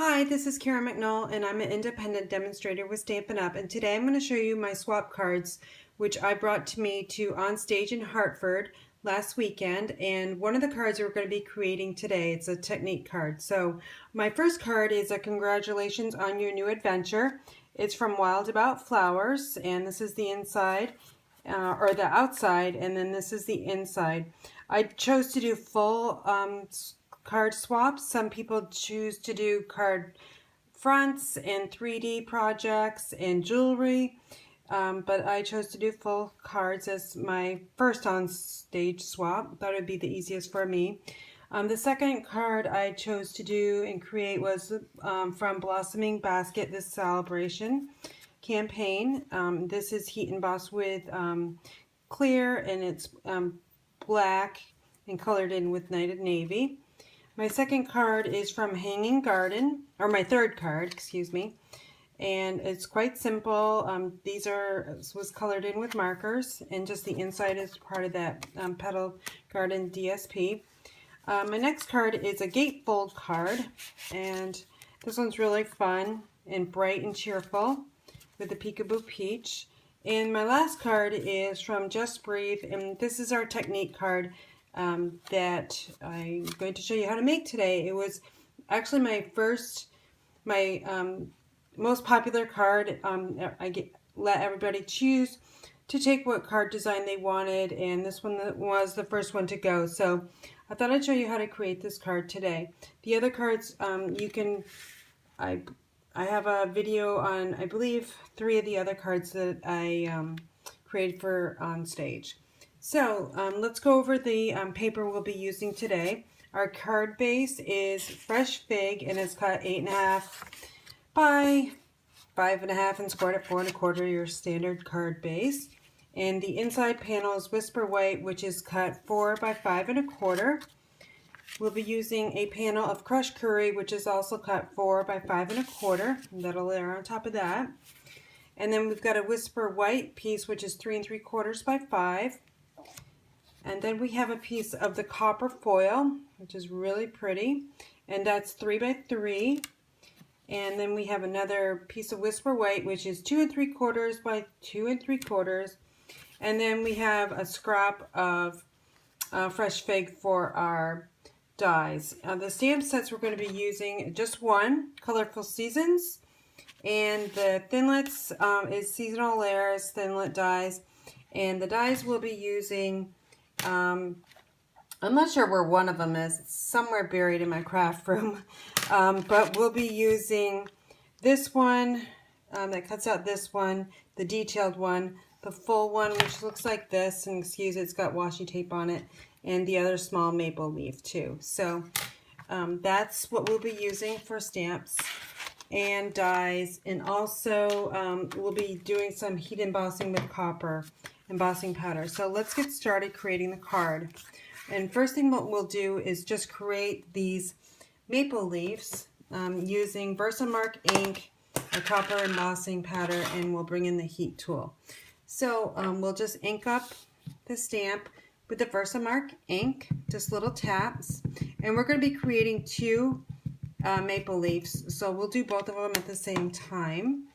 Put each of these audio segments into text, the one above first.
Hi, this is Karen McNall, and I'm an independent demonstrator with Stampin' Up! And today I'm going to show you my swap cards, which I brought to me to Onstage in Hartford last weekend. And one of the cards we're going to be creating today, it's a technique card. So my first card is a congratulations on your new adventure. It's from Wild About Flowers, and this is the inside, or the outside, and then this is the inside. I chose to do full card swaps. Some people choose to do card fronts and 3D projects and jewelry, but I chose to do full cards as my first on stage swap. Thought it would be the easiest for me. The second card I chose to do and create was from Blossoming Basket, this celebration campaign. This is heat embossed with clear, and it's black and colored in with Nighted Navy. My second card is from Hanging Garden, or my third card, excuse me, and it's quite simple. Was colored in with markers, and just the inside is part of that Petal Garden DSP. My next card is a gatefold card, and this one's really fun and bright and cheerful with the Peekaboo Peach. And my last card is from Just Breathe, and this is our technique card that I'm going to show you how to make today. It was actually my most popular card. Let everybody choose to take what card design they wanted, and this one was the first one to go. So I thought I'd show you how to create this card today. The other cards, I have a video on, I believe, 3 of the other cards that I created for Onstage. So let's go over the paper we'll be using today. Our card base is Fresh Fig, and it's cut 8.5 by 5.5 and scored at 4 1/4, your standard card base. And the inside panel is Whisper White, which is cut 4 by 5 1/4. We'll be using a panel of Crushed Curry, which is also cut 4 by 5 1/4. That'll layer on top of that. And then we've got a Whisper White piece, which is 3 3/4 by 5. And then we have a piece of the copper foil, which is really pretty, and that's 3 by 3. And then we have another piece of Whisper White, which is 2 3/4 by 2 3/4. And then we have a scrap of Fresh Fig for our dies. The stamp sets we're going to be using just one, Colorful Seasons, and the thinlits is Seasonal Layers, thinlit dies, and the dies we'll be using, I'm not sure where one of them is. It's somewhere buried in my craft room, but we'll be using this one that cuts out this one, the detailed one, the full one, which looks like this, and excuse it, it's got washi tape on it, and the other small maple leaf too. So that's what we'll be using for stamps and dies, and also we'll be doing some heat embossing with copper embossing powder. So let's get started creating the card. And first thing what we'll do is just create these maple leaves using Versamark ink, a copper embossing powder, and we'll bring in the heat tool. So we'll just ink up the stamp with the Versamark ink, just little taps, and we're going to be creating 2 maple leaves, so we'll do both of them at the same time.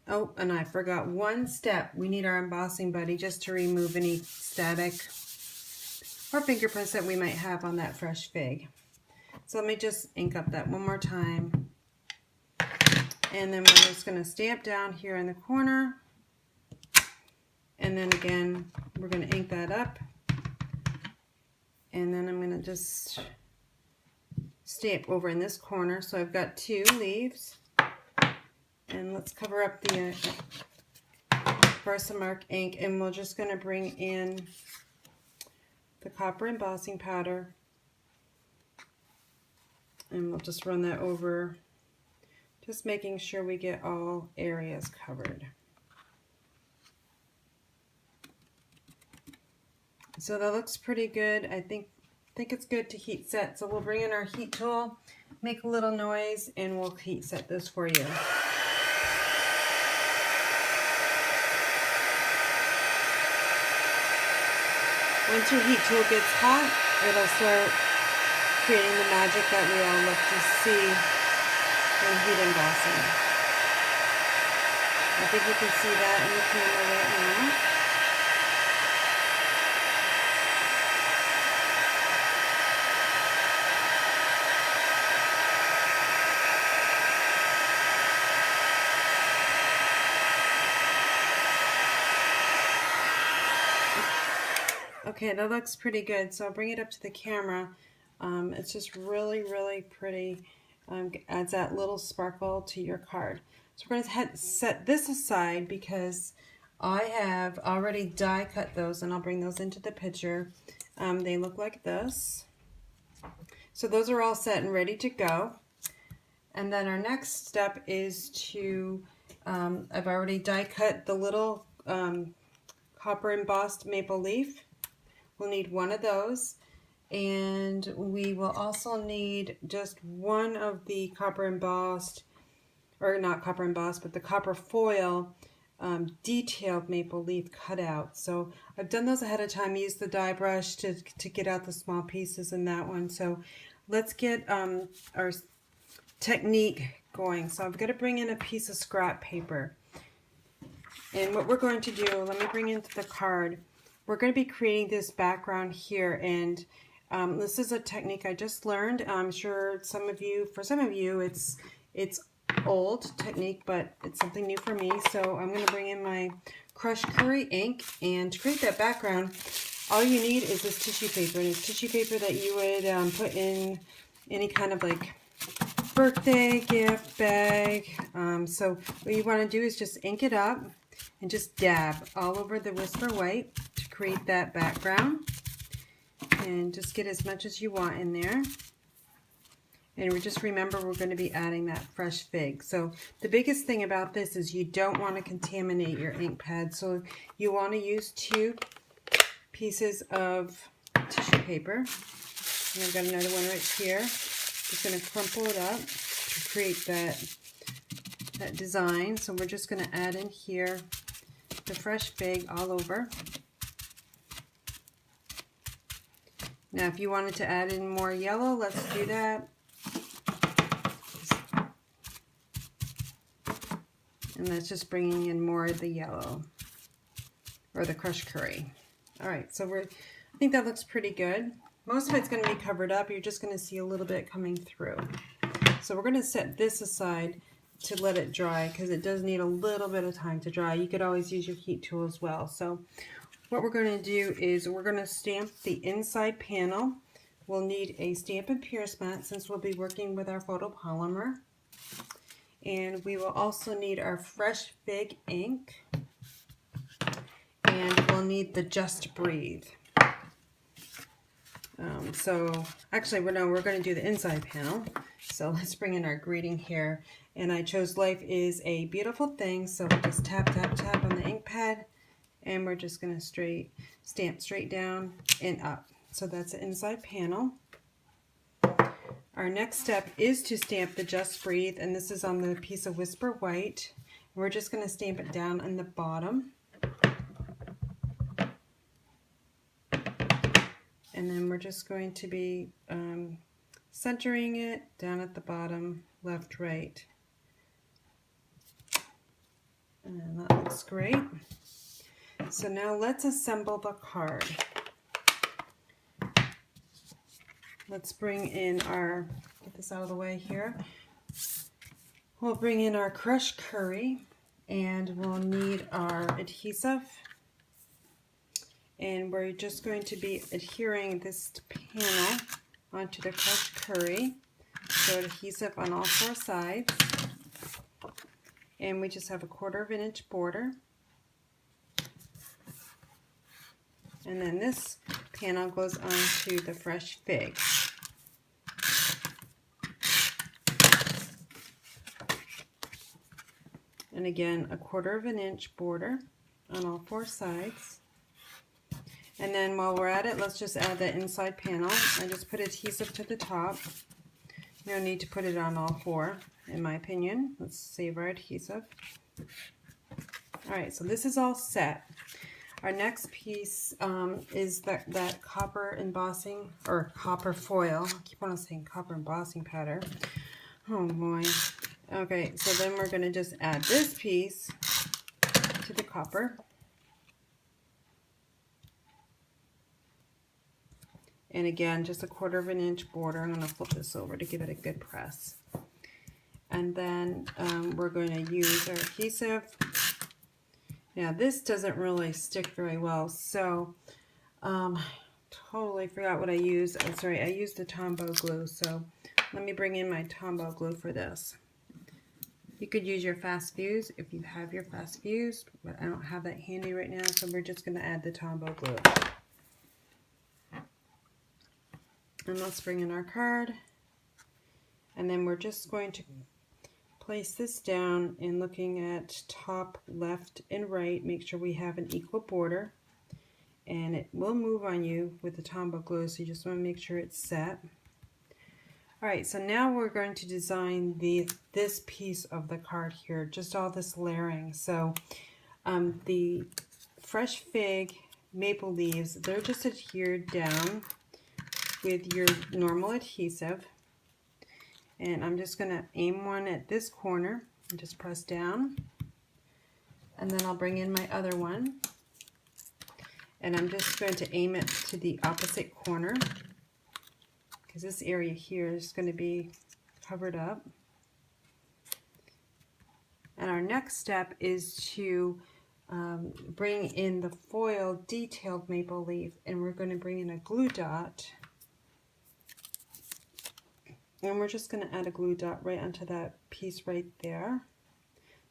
Oh, and I forgot one step. We need our embossing buddy just to remove any static or fingerprints that we might have on that Fresh Fig. So let me just ink up that one more time, and then we're just going to stamp down here in the corner, and then again we're going to ink that up, and then I'm going to just stamp over in this corner. So I've got 2 leaves, and let's cover up the Versamark ink, and we're just going to bring in the copper embossing powder, and we'll just run that over, just making sure we get all areas covered. So that looks pretty good. I think it's good to heat set. So we'll bring in our heat tool, make a little noise, and we'll heat set this for you. Once your heat tool gets hot, it'll start creating the magic that we all love to see. and heat embossing. I think you can see that in the camera right now. Okay, that looks pretty good, so I'll bring it up to the camera. It's just really, really pretty. Adds that little sparkle to your card. So we're going to set this aside because I have already die cut those, and I'll bring those into the picture. They look like this. So those are all set and ready to go. And then our next step is to, I've already die cut the little copper embossed maple leaf. We'll need one of those, and we will also need just one of the copper embossed, or not copper embossed, but the copper foil detailed maple leaf cut out. So I've done those ahead of time, used the die brush to get out the small pieces in that one. So let's get our technique going. So I've got to bring in a piece of scrap paper. And what we're going to do, let me bring into the card, we're going to be creating this background here, and this is a technique I just learned. I'm sure for some of you, it's old technique, but it's something new for me. So I'm going to bring in my crushed curry ink, and to create that background, all you need is this tissue paper, and it's tissue paper that you would put in any kind of like birthday gift bag. So what you want to do is just ink it up and just dab all over the Whisper White to create that background, and just get as much as you want in there. And we just remember we're going to be adding that fresh fig. So the biggest thing about this is you don't want to contaminate your ink pad, so you want to use 2 pieces of tissue paper. And I've got another one right here. Just going to crumple it up to create that design. So we're just going to add in here the fresh fig all over. Now if you wanted to add in more yellow, let's do that. And that's just bringing in more of the yellow or the crushed curry. All right, so I think that looks pretty good. Most of it's going to be covered up. You're just going to see a little bit coming through. So we're going to set this aside to let it dry, because it does need a little bit of time to dry. You could always use your heat tool as well. So what we're going to do is we're going to stamp the inside panel. We'll need a Stampin' Pierce mat since we'll be working with our photopolymer. And we will also need our fresh fig ink. And we'll need the Just Breathe. So actually, we're going to do the inside panel. So let's bring in our greeting here. And I chose Life is a Beautiful Thing. So we'll just tap, tap, tap on the ink pad. And we're just going to stamp straight down and up. So that's the inside panel. Our next step is to stamp the Just Breathe. And this is on the piece of Whisper White. We're just going to stamp it down on the bottom. And then we're just going to be centering it down at the bottom, left, right. And that looks great. So now let's assemble the card. Let's bring in get this out of the way here. We'll bring in our crushed curry, and we'll need our adhesive. And we're just going to be adhering this panel onto the crushed curry. So adhesive on all 4 sides. And we just have a 1/4 inch border. And then this panel goes onto the fresh fig. And again, a 1/4 inch border on all 4 sides. And then while we're at it, let's just add the inside panel. I just put adhesive to the top. No need to put it on all 4, in my opinion. Let's save our adhesive. Alright, so this is all set. Our next piece is that copper embossing, or copper foil. I keep on saying copper embossing pattern. Oh boy. Okay, so then we're going to just add this piece to the copper. And again, just a 1/4 inch border. I'm going to flip this over to give it a good press. And then we're going to use our adhesive. Now this doesn't really stick very well, so totally forgot what I used. I'm sorry, I used the Tombow glue, so let me bring in my Tombow glue for this. You could use your fast fuse if you have your fast fuse, but I don't have that handy right now, so we're just going to add the Tombow glue. And let's bring in our card, and then we're just going to place this down and looking at top, left, and right, make sure we have an equal border. And it will move on you with the Tombow glue, so you just want to make sure it's set. Alright, so now we're going to design this piece of the card here, just all this layering. So the fresh fig maple leaves, they're just adhered down with your normal adhesive. And I'm just going to aim one at this corner and just press down. And then I'll bring in my other one. And I'm just going to aim it to the opposite corner, because this area here is going to be covered up. And our next step is to bring in the foil detailed maple leaf, and we're going to bring in a glue dot. And we're just going to add a glue dot right onto that piece right there.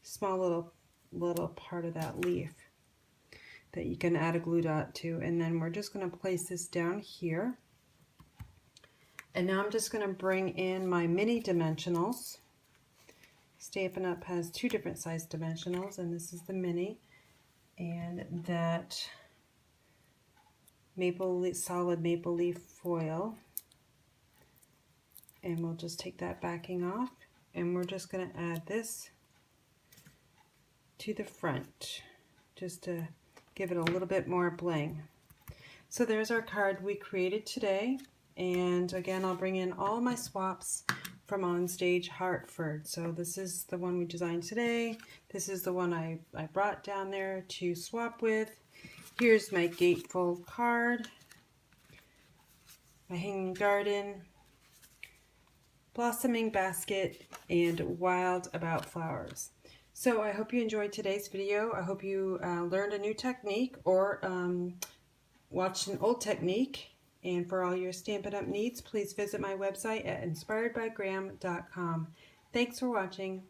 Small little part of that leaf that you can add a glue dot to. And then we're just going to place this down here. And now I'm just going to bring in my mini dimensionals. Stampin' Up! Has 2 different size dimensionals, and this is the mini. And that solid maple leaf foil. And we'll just take that backing off, and we're just going to add this to the front, just to give it a little bit more bling. So there's our card we created today. And again, I'll bring in all my swaps from Onstage Hartford. So this is the one we designed today. This is the one I brought down there to swap with. Here's my gatefold card, my hanging garden, blossoming basket, and wild about flowers. So I hope you enjoyed today's video. I hope you learned a new technique or watched an old technique. And for all your Stampin' Up! Needs, please visit my website at inspiredbygram.com. Thanks for watching.